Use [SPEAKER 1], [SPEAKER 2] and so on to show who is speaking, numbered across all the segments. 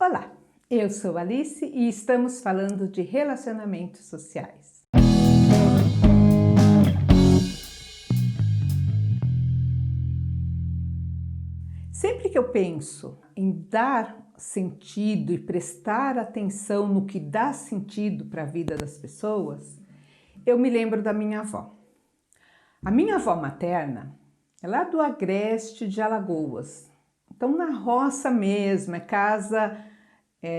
[SPEAKER 1] Olá, eu sou Alice e estamos falando de relacionamentos sociais. Sempre que eu penso em dar sentido e prestar atenção no que dá sentido para a vida das pessoas, eu me lembro da minha avó. A minha avó materna é lá do Agreste de Alagoas. Então, na roça mesmo, é casa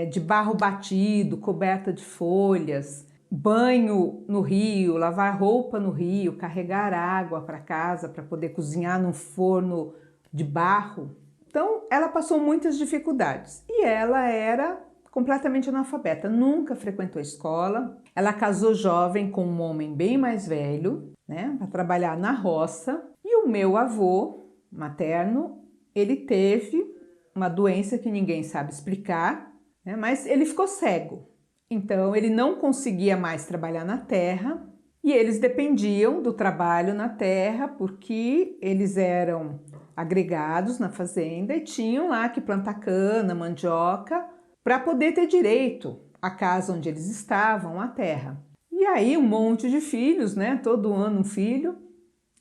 [SPEAKER 1] de barro batido, coberta de folhas, banho no rio, lavar roupa no rio, carregar água para casa para poder cozinhar num forno de barro. Então, ela passou muitas dificuldades e ela era completamente analfabeta, nunca frequentou escola. Ela casou jovem com um homem bem mais velho, né, para trabalhar na roça. E o meu avô materno, ele teve uma doença que ninguém sabe explicar, né, mas ele ficou cego. Então, ele não conseguia mais trabalhar na terra e eles dependiam do trabalho na terra porque eles eram agregados na fazenda e tinham lá que plantar cana, mandioca, para poder ter direito à casa onde eles estavam, à terra. E aí um monte de filhos, né? Todo ano um filho.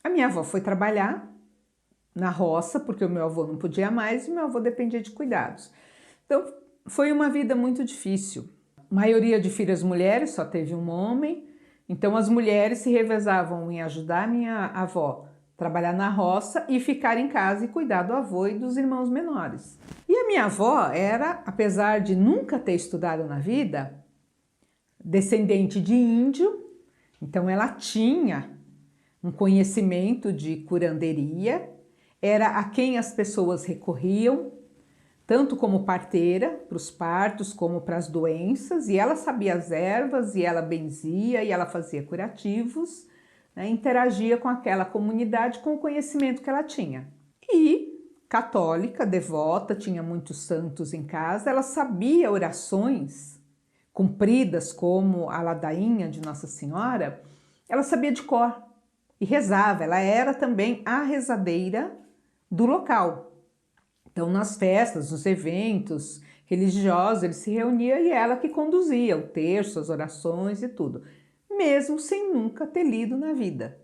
[SPEAKER 1] A minha avó foi trabalhar na roça, porque o meu avô não podia mais e meu avô dependia de cuidados. Então foi uma vida muito difícil. A maioria de filhas mulheres, só teve um homem. Então as mulheres se revezavam em ajudar a minha avó trabalhar na roça e ficar em casa e cuidar do avô e dos irmãos menores. E a minha avó era, apesar de nunca ter estudado na vida, descendente de índio, então ela tinha um conhecimento de curanderia, era a quem as pessoas recorriam, tanto como parteira, para os partos, como para as doenças, e ela sabia as ervas, e ela benzia, e ela fazia curativos, né, interagia com aquela comunidade com o conhecimento que ela tinha. E católica, devota, tinha muitos santos em casa, ela sabia orações compridas como a ladainha de Nossa Senhora, ela sabia de cor e rezava, ela era também a rezadeira do local. Então nas festas, nos eventos religiosos, ele se reunia e ela que conduzia o terço, as orações e tudo. Mesmo sem nunca ter lido na vida,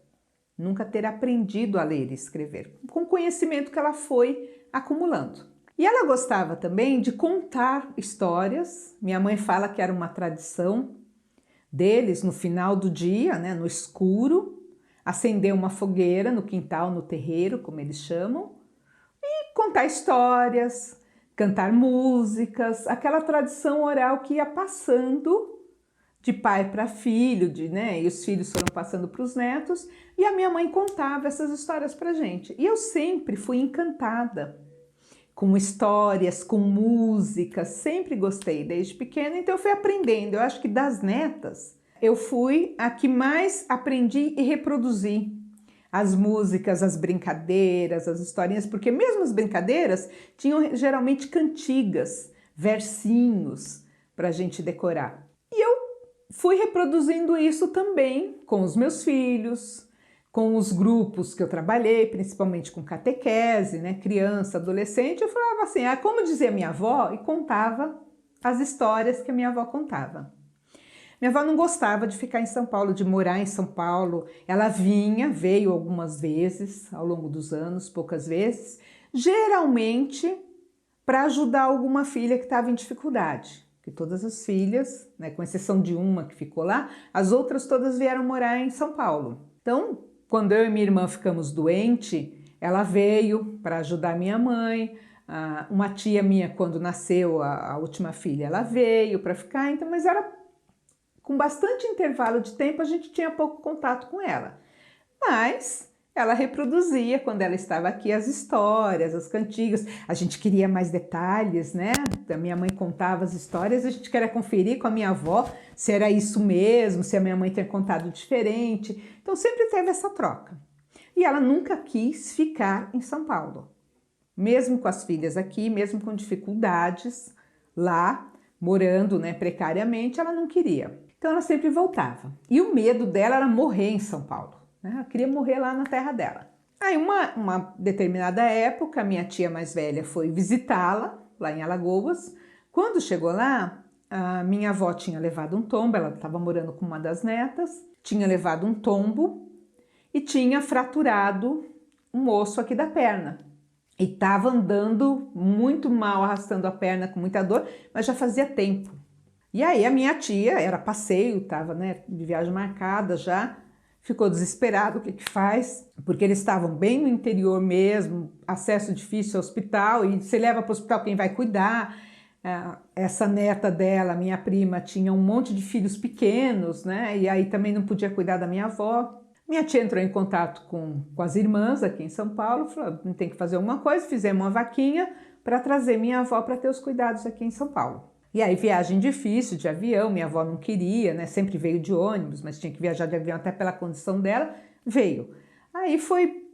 [SPEAKER 1] nunca ter aprendido a ler e escrever, com o conhecimento que ela foi acumulando. E ela gostava também de contar histórias. Minha mãe fala que era uma tradição deles no final do dia, né, no escuro, acender uma fogueira no quintal, no terreiro, como eles chamam, e contar histórias, cantar músicas, aquela tradição oral que ia passando de pai para filho, né? E os filhos foram passando para os netos, e a minha mãe contava essas histórias para gente. E eu sempre fui encantada com histórias, com músicas, sempre gostei desde pequena, então eu fui aprendendo. Eu acho que das netas, eu fui a que mais aprendi e reproduzi as músicas, as brincadeiras, as historinhas, porque mesmo as brincadeiras tinham geralmente cantigas, versinhos para a gente decorar. E eu fui reproduzindo isso também com os meus filhos, com os grupos que eu trabalhei, principalmente com catequese, né, criança, adolescente. Eu falava assim, como dizia minha avó, e contava as histórias que a minha avó contava. Minha avó não gostava de ficar em São Paulo, de morar em São Paulo. Ela veio algumas vezes ao longo dos anos, poucas vezes, geralmente para ajudar alguma filha que estava em dificuldade. Que todas as filhas, né, com exceção de uma que ficou lá, as outras todas vieram morar em São Paulo. Então, quando eu e minha irmã ficamos doentes, ela veio para ajudar minha mãe. Uma tia minha, quando nasceu a última filha, ela veio para ficar. Então, mas era com bastante intervalo de tempo, a gente tinha pouco contato com ela. Mas ela reproduzia, quando ela estava aqui, as histórias, as cantigas. A gente queria mais detalhes, né? A minha mãe contava as histórias, a gente queria conferir com a minha avó se era isso mesmo, se a minha mãe tinha contado diferente. Então sempre teve essa troca. E ela nunca quis ficar em São Paulo. Mesmo com as filhas aqui, mesmo com dificuldades lá, morando, né, precariamente, ela não queria. Então ela sempre voltava. E o medo dela era morrer em São Paulo. Ela queria morrer lá na terra dela. Aí uma determinada época, minha tia mais velha foi visitá-la, lá em Alagoas, Quando chegou lá, a minha avó tinha levado um tombo, ela estava morando com uma das netas, tinha levado um tombo e tinha fraturado um osso aqui da perna. E estava andando muito mal, arrastando a perna com muita dor, mas já fazia tempo. E aí a minha tia, era passeio, estava, né, de viagem marcada já, ficou desesperado, o que que faz? Porque eles estavam bem no interior mesmo, acesso difícil ao hospital, e se leva para o hospital quem vai cuidar? Essa neta dela, minha prima, tinha um monte de filhos pequenos, né? E aí também não podia cuidar da minha avó. Minha tia entrou em contato com as irmãs aqui em São Paulo, falou, tem que fazer alguma coisa, fizemos uma vaquinha para trazer minha avó para ter os cuidados aqui em São Paulo. E aí viagem difícil de avião, minha avó não queria, né? Sempre veio de ônibus, mas tinha que viajar de avião até pela condição dela, veio. Aí foi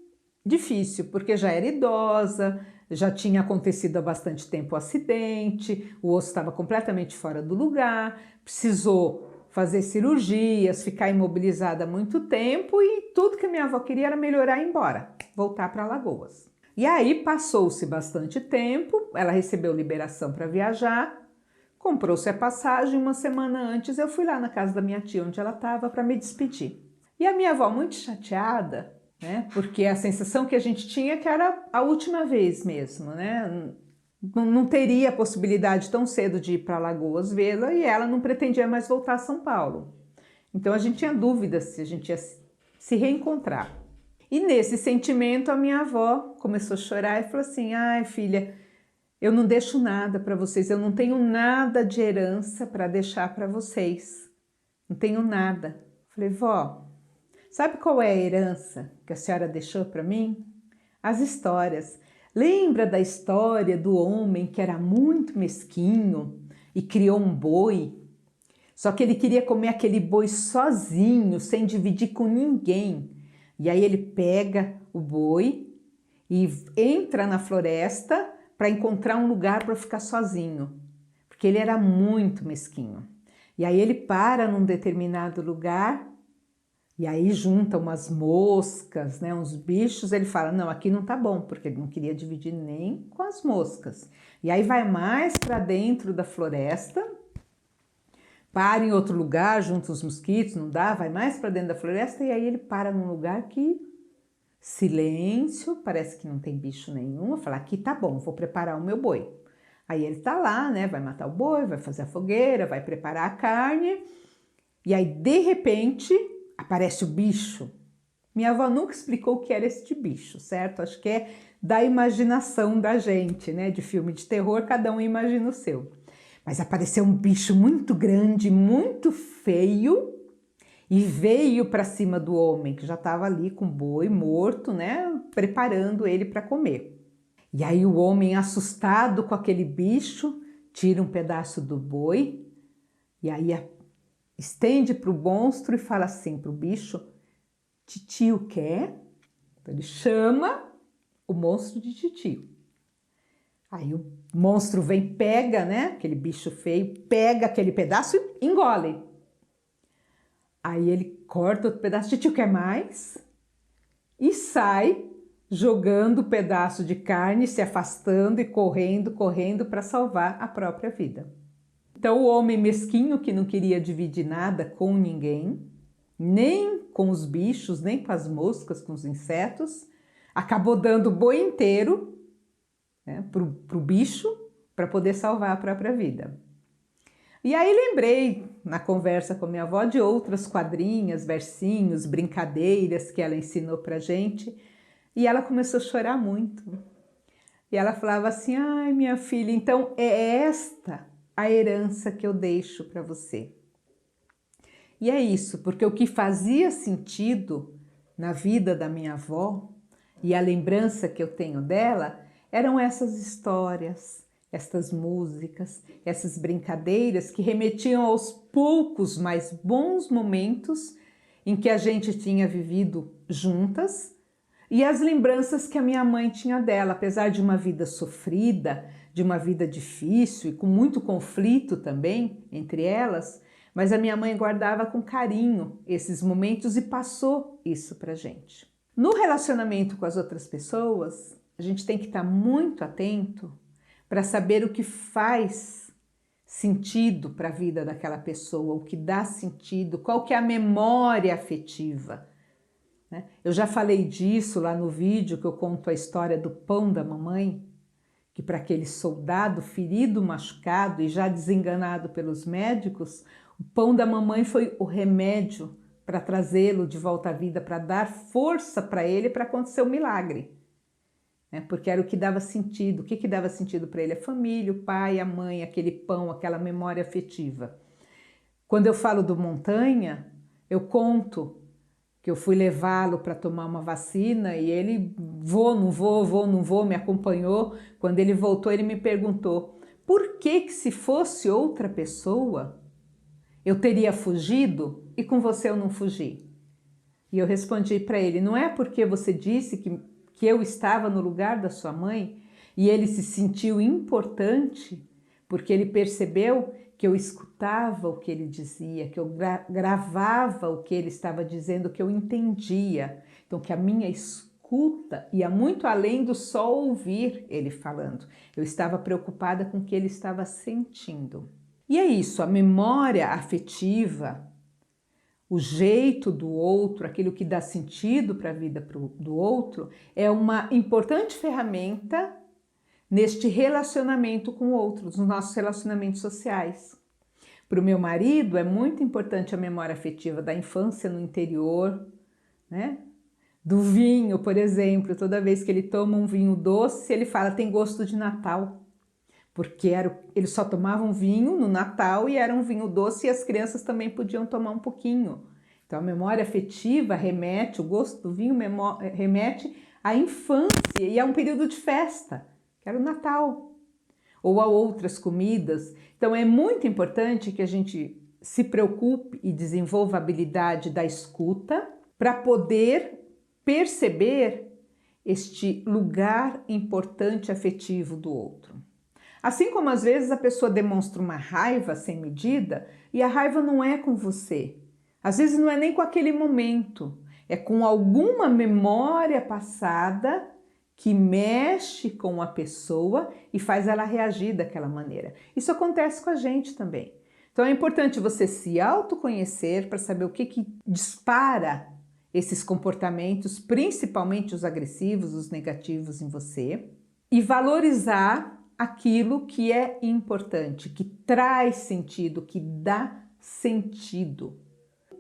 [SPEAKER 1] difícil, porque já era idosa, já tinha acontecido há bastante tempo o acidente, o osso estava completamente fora do lugar, precisou fazer cirurgias, ficar imobilizada há muito tempo e tudo que a minha avó queria era melhorar e ir embora, voltar para Alagoas. E aí passou-se bastante tempo, ela recebeu liberação para viajar, comprou-se a passagem, uma semana antes eu fui lá na casa da minha tia, onde ela estava, para me despedir. E a minha avó muito chateada, né, porque a sensação que a gente tinha é que era a última vez mesmo, né? Não teria a possibilidade tão cedo de ir para Alagoas vê-la e ela não pretendia mais voltar a São Paulo. Então a gente tinha dúvidas se a gente ia se reencontrar. E nesse sentimento a minha avó começou a chorar e falou assim, ai filha, eu não deixo nada para vocês, eu não tenho nada de herança para deixar para vocês, não tenho nada. Falei, vó, sabe qual é a herança que a senhora deixou para mim? As histórias. Lembra da história do homem que era muito mesquinho e criou um boi? Só que ele queria comer aquele boi sozinho, sem dividir com ninguém. E aí ele pega o boi e entra na floresta para encontrar um lugar para ficar sozinho, porque ele era muito mesquinho. E aí ele para num determinado lugar e aí junta umas moscas, né, uns bichos, ele fala, não, aqui não tá bom, porque ele não queria dividir nem com as moscas. E aí vai mais para dentro da floresta, para em outro lugar, junto os mosquitos, não dá, vai mais para dentro da floresta e aí ele para num lugar que silêncio, parece que não tem bicho nenhum, fala, aqui tá bom, vou preparar o meu boi. Aí ele tá lá, né, vai matar o boi, vai fazer a fogueira, vai preparar a carne, e aí de repente aparece o bicho. Minha avó nunca explicou o que era este bicho, certo? Acho que é da imaginação da gente, né? De filme de terror, cada um imagina o seu. Mas apareceu um bicho muito grande, muito feio, e veio para cima do homem, que já estava ali com o boi morto, né? Preparando ele para comer. E aí o homem, assustado com aquele bicho, tira um pedaço do boi, e aí estende para o monstro e fala assim para o bicho, titio quer? Então ele chama o monstro de titio. Aí o monstro vem, pega, né, aquele bicho feio, pega aquele pedaço e engole. Aí ele corta outro pedaço, titio quer mais? E sai jogando o pedaço de carne, se afastando e correndo para salvar a própria vida. Então o homem mesquinho que não queria dividir nada com ninguém, nem com os bichos, nem com as moscas, com os insetos, acabou dando o boi inteiro, né, pro bicho para poder salvar a própria vida. E aí lembrei, na conversa com minha avó, de outras quadrinhas, versinhos, brincadeiras que ela ensinou pra gente, e ela começou a chorar muito. E ela falava assim, ai minha filha, então é esta a herança que eu deixo para você. E é isso, porque o que fazia sentido na vida da minha avó e a lembrança que eu tenho dela eram essas histórias, estas músicas, essas brincadeiras que remetiam aos poucos mais bons momentos em que a gente tinha vivido juntas e as lembranças que a minha mãe tinha dela, apesar de uma vida sofrida, de uma vida difícil e com muito conflito também entre elas, mas a minha mãe guardava com carinho esses momentos e passou isso pra gente. No relacionamento com as outras pessoas, a gente tem que estar muito atento para saber o que faz sentido para a vida daquela pessoa, o que dá sentido, qual que é a memória afetiva. Né? Eu já falei disso lá no vídeo que eu conto a história do pão da mamãe, que para aquele soldado ferido, machucado e já desenganado pelos médicos, o pão da mamãe foi o remédio para trazê-lo de volta à vida, para dar força para ele para acontecer o milagre. Porque era o que dava sentido. O que dava sentido para ele? A família, o pai, a mãe, aquele pão, aquela memória afetiva. Quando eu falo do Montanha, eu conto que eu fui levá-lo para tomar uma vacina e ele vou, não vou, me acompanhou. Quando ele voltou, ele me perguntou por que se fosse outra pessoa eu teria fugido e com você eu não fugi? E eu respondi para ele, não é porque você disse que eu estava no lugar da sua mãe e ele se sentiu importante porque ele percebeu que eu escutava o que ele dizia, que eu gravava o que ele estava dizendo, que eu entendia. Então, que a minha escuta ia muito além do só ouvir ele falando. Eu estava preocupada com o que ele estava sentindo. E é isso, a memória afetiva, o jeito do outro, aquilo que dá sentido para a vida do outro, é uma importante ferramenta neste relacionamento com o outro, nos nossos relacionamentos sociais. Para o meu marido é muito importante a memória afetiva da infância no interior, né? Do vinho, por exemplo, toda vez que ele toma um vinho doce, ele fala tem gosto de Natal, porque eles só tomavam vinho no Natal e era um vinho doce e as crianças também podiam tomar um pouquinho. Então a memória afetiva remete, o gosto do vinho remete à infância e a um período de festa, que era o Natal, ou a outras comidas. Então é muito importante que a gente se preocupe e desenvolva a habilidade da escuta para poder perceber este lugar importante afetivo do outro. Assim como às vezes a pessoa demonstra uma raiva sem medida e a raiva não é com você. Às vezes não é nem com aquele momento, é com alguma memória passada que mexe com a pessoa e faz ela reagir daquela maneira. Isso acontece com a gente também. Então é importante você se autoconhecer para saber o que dispara esses comportamentos, principalmente os agressivos, os negativos em você, e valorizar aquilo que é importante, que traz sentido, que dá sentido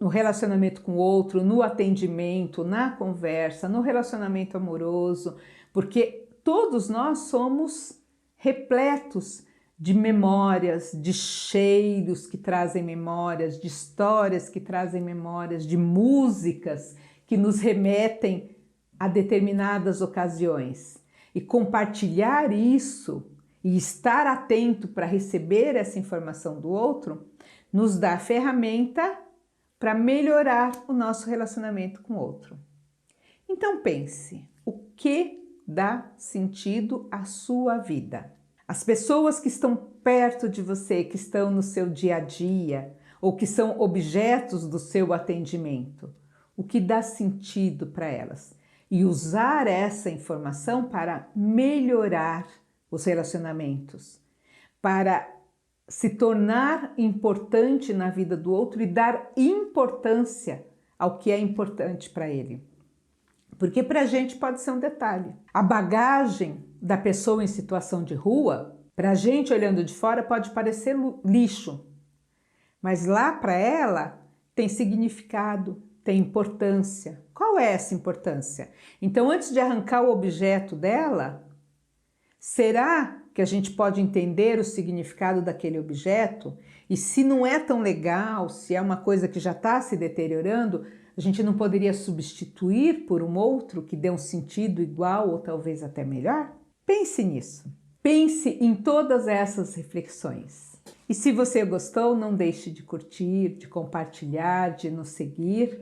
[SPEAKER 1] no relacionamento com o outro, no atendimento, na conversa, no relacionamento amoroso, porque todos nós somos repletos de memórias, de cheiros que trazem memórias, de histórias que trazem memórias, de músicas que nos remetem a determinadas ocasiões. E compartilhar isso e estar atento para receber essa informação do outro nos dá a ferramenta para melhorar o nosso relacionamento com o outro. Então pense, o que dá sentido à sua vida? As pessoas que estão perto de você, que estão no seu dia a dia, ou que são objetos do seu atendimento, o que dá sentido para elas? E usar essa informação para melhorar os relacionamentos, para se tornar importante na vida do outro e dar importância ao que é importante para ele. Porque para a gente pode ser um detalhe. A bagagem da pessoa em situação de rua, para a gente olhando de fora pode parecer lixo, mas lá para ela tem significado, tem importância. Qual é essa importância? Então, antes de arrancar o objeto dela, será que a gente pode entender o significado daquele objeto? E se não é tão legal, se é uma coisa que já está se deteriorando, a gente não poderia substituir por um outro que dê um sentido igual ou talvez até melhor? Pense nisso. Pense em todas essas reflexões. E se você gostou, não deixe de curtir, de compartilhar, de nos seguir,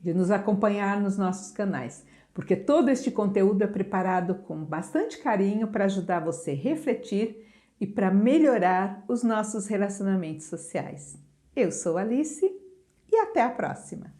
[SPEAKER 1] de nos acompanhar nos nossos canais, porque todo este conteúdo é preparado com bastante carinho para ajudar você a refletir e para melhorar os nossos relacionamentos sociais. Eu sou Alice e até a próxima!